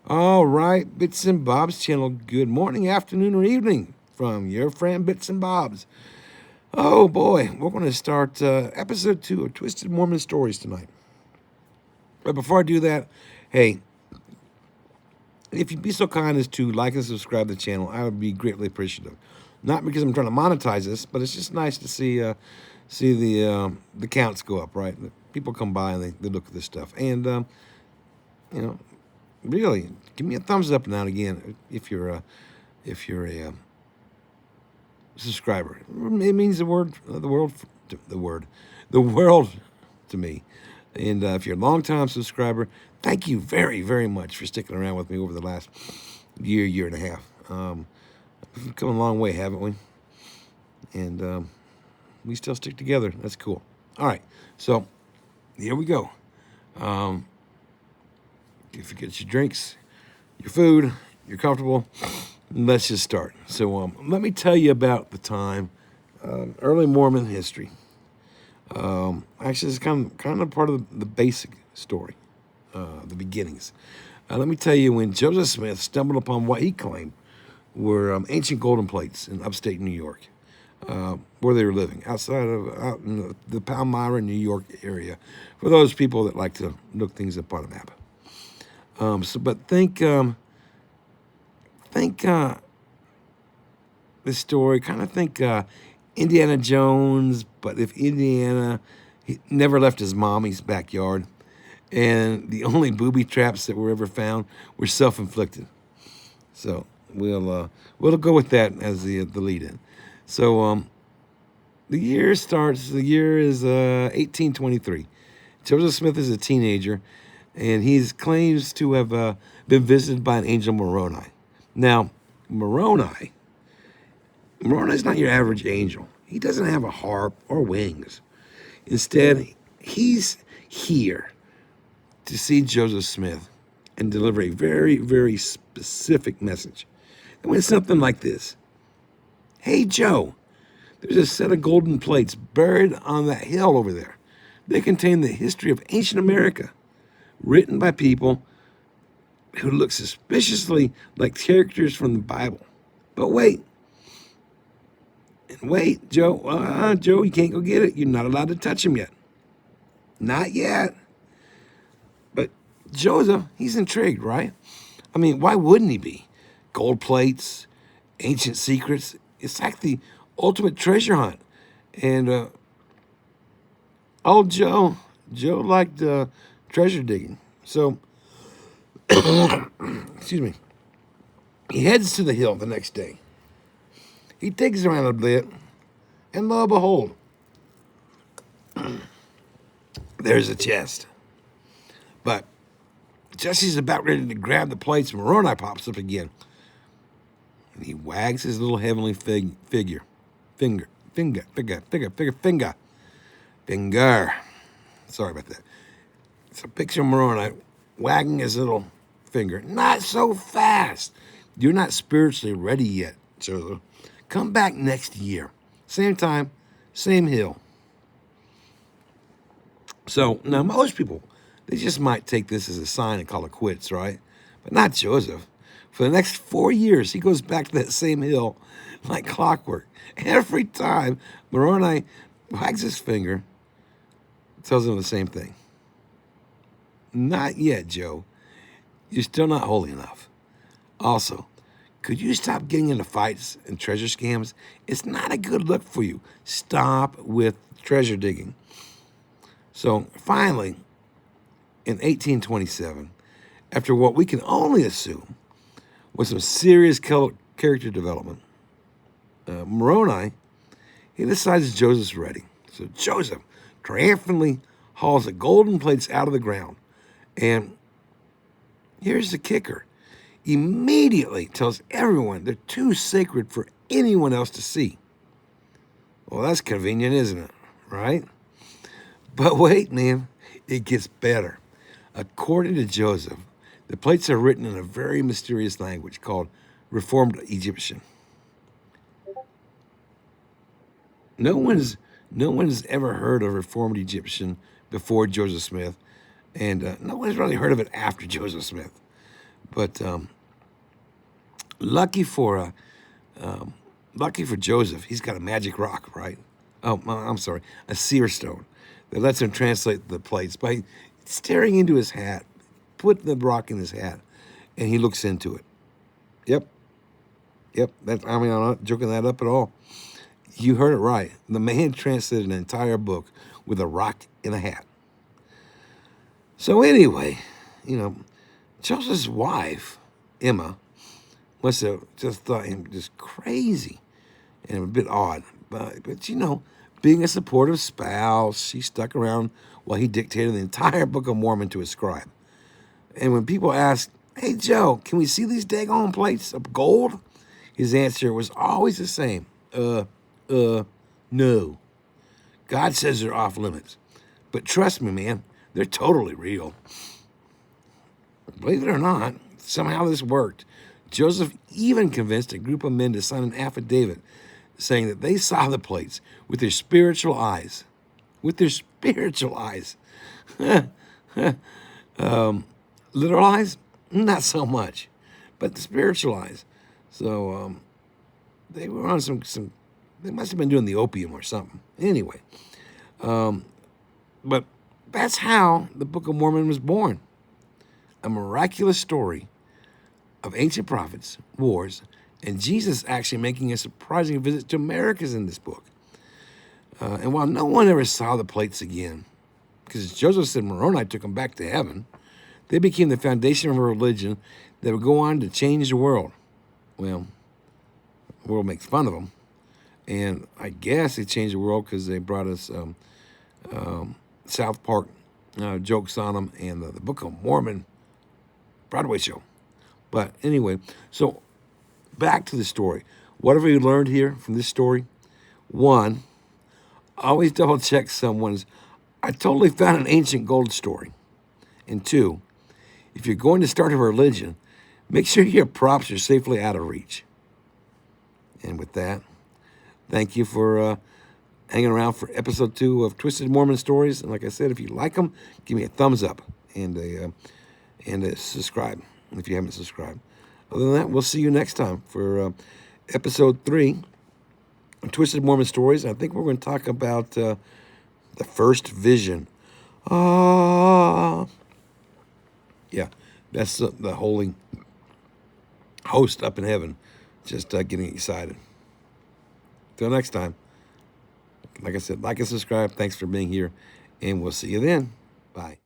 All right, Bits and Bob's channel. Good morning, afternoon, or evening from your friend Bits and Bob's. Oh boy, we're going to start episode 2 of Twisted Mormon Stories tonight. But before I do that, hey, if you'd be so kind as to like and subscribe to the channel, I would be greatly appreciative. Not because I'm trying to monetize this, but it's just nice to see the counts go up, right? People come by and they look at this stuff, and you know, really, give me a thumbs up now and again if you're a subscriber. It means the world to me. And if you're a long-time subscriber, thank you very, very much for sticking around with me over the last year and a half. We've come a long way, haven't we? And we still stick together. That's cool. All right, so here we go. If you get your drinks, your food, you're comfortable, let's just start. So let me tell you about the time, early Mormon history. Actually, it's kind of part of the basic story, the beginnings. Let me tell you when Joseph Smith stumbled upon what he claimed were ancient golden plates in upstate New York, where they were living, out in the Palmyra, New York area, for those people that like to look things up on a map. But think this story, kind of think Indiana Jones, but if Indiana he never left his mommy's backyard, and the only booby traps that were ever found were self-inflicted. So we'll go with that as the lead-in. So the year starts. The year is 1823. Joseph Smith is a teenager, and he claims to have been visited by an angel Moroni. Now, Moroni's not your average angel. He doesn't have a harp or wings. Instead, he's here to see Joseph Smith and deliver a very, very specific message. And it's something like this. Hey, Joe, there's a set of golden plates buried on that hill over there. They contain the history of ancient America, written by people who look suspiciously like characters from the Bible. But wait, Joe, Joe, you can't go get it. You're not allowed to touch him yet. Not yet. But Joseph, he's intrigued, right? I mean, why wouldn't he be? Gold plates, ancient secrets. It's like the ultimate treasure hunt. And old Joe liked treasure digging. So, excuse me, he heads to the hill the next day. He digs around a bit, and lo and behold, there's a chest. But just as he's about ready to grab the plates, Moroni pops up again. And he wags his little heavenly finger. Sorry about that. So picture Moroni wagging his little finger. Not so fast. You're not spiritually ready yet, Joseph. Come back next year. Same time, same hill. So now most people, they just might take this as a sign and call it quits, right? But not Joseph. For the next 4 years, he goes back to that same hill like clockwork. Every time Moroni wags his finger, tells him the same thing. Not yet, Joe. You're still not holy enough. Also, could you stop getting into fights and treasure scams? It's not a good look for you. Stop with treasure digging. So finally, in 1827, after what we can only assume was some serious character development, Moroni, he decides Joseph's ready. So Joseph triumphantly hauls the golden plates out of the ground. And here's the kicker. Immediately tells everyone they're too sacred for anyone else to see. Well, that's convenient, isn't it? Right? But wait, man, it gets better. According to Joseph, the plates are written in a very mysterious language called Reformed Egyptian. No one's ever heard of Reformed Egyptian before Joseph Smith, and no one's really heard of it after Joseph Smith. But lucky for lucky for Joseph, he's got a magic rock, right? Oh, I'm sorry, a seer stone that lets him translate the plates by staring into his hat, putting the rock in his hat, and he looks into it. Yep, I mean, I'm not joking that up at all. You heard it right. The man translated an entire book with a rock in a hat. So anyway, Joseph's wife, Emma, must have just thought him just crazy and a bit odd. But being a supportive spouse, she stuck around while he dictated the entire Book of Mormon to his scribe. And when people asked, "Hey, Joe, can we see these daggone plates of gold?" his answer was always the same. No. God says they're off limits. But trust me, man, they're totally real. Believe it or not, somehow this worked. Joseph even convinced a group of men to sign an affidavit saying that they saw the plates with their spiritual eyes. With their spiritual eyes. Literal eyes? Not so much. But the spiritual eyes. So they were on some they must have been doing the opium or something. Anyway. But that's how the Book of Mormon was born. A miraculous story of ancient prophets, wars, and Jesus actually making a surprising visit to Americas in this book. And while no one ever saw the plates again, because Joseph said Moroni took them back to heaven, they became the foundation of a religion that would go on to change the world. Well, the world makes fun of them. And I guess they changed the world because they brought us South Park jokes on them and the Book of Mormon Broadway show. But anyway, so back to the story. What have we learned here from this story? One, always double check someone's, "I totally found an ancient gold" story. And two, if you're going to start a religion, make sure your props are safely out of reach. And with that, thank you for hanging around for episode 2 of Twisted Mormon Stories. And like I said, if you like them, give me a thumbs up and a subscribe if you haven't subscribed. Other than that, we'll see you next time for episode 3 of Twisted Mormon Stories. I think we're going to talk about the first vision. Yeah, that's the holy host up in heaven, just getting excited. Till next time, like I said, like and subscribe. Thanks for being here, and we'll see you then. Bye.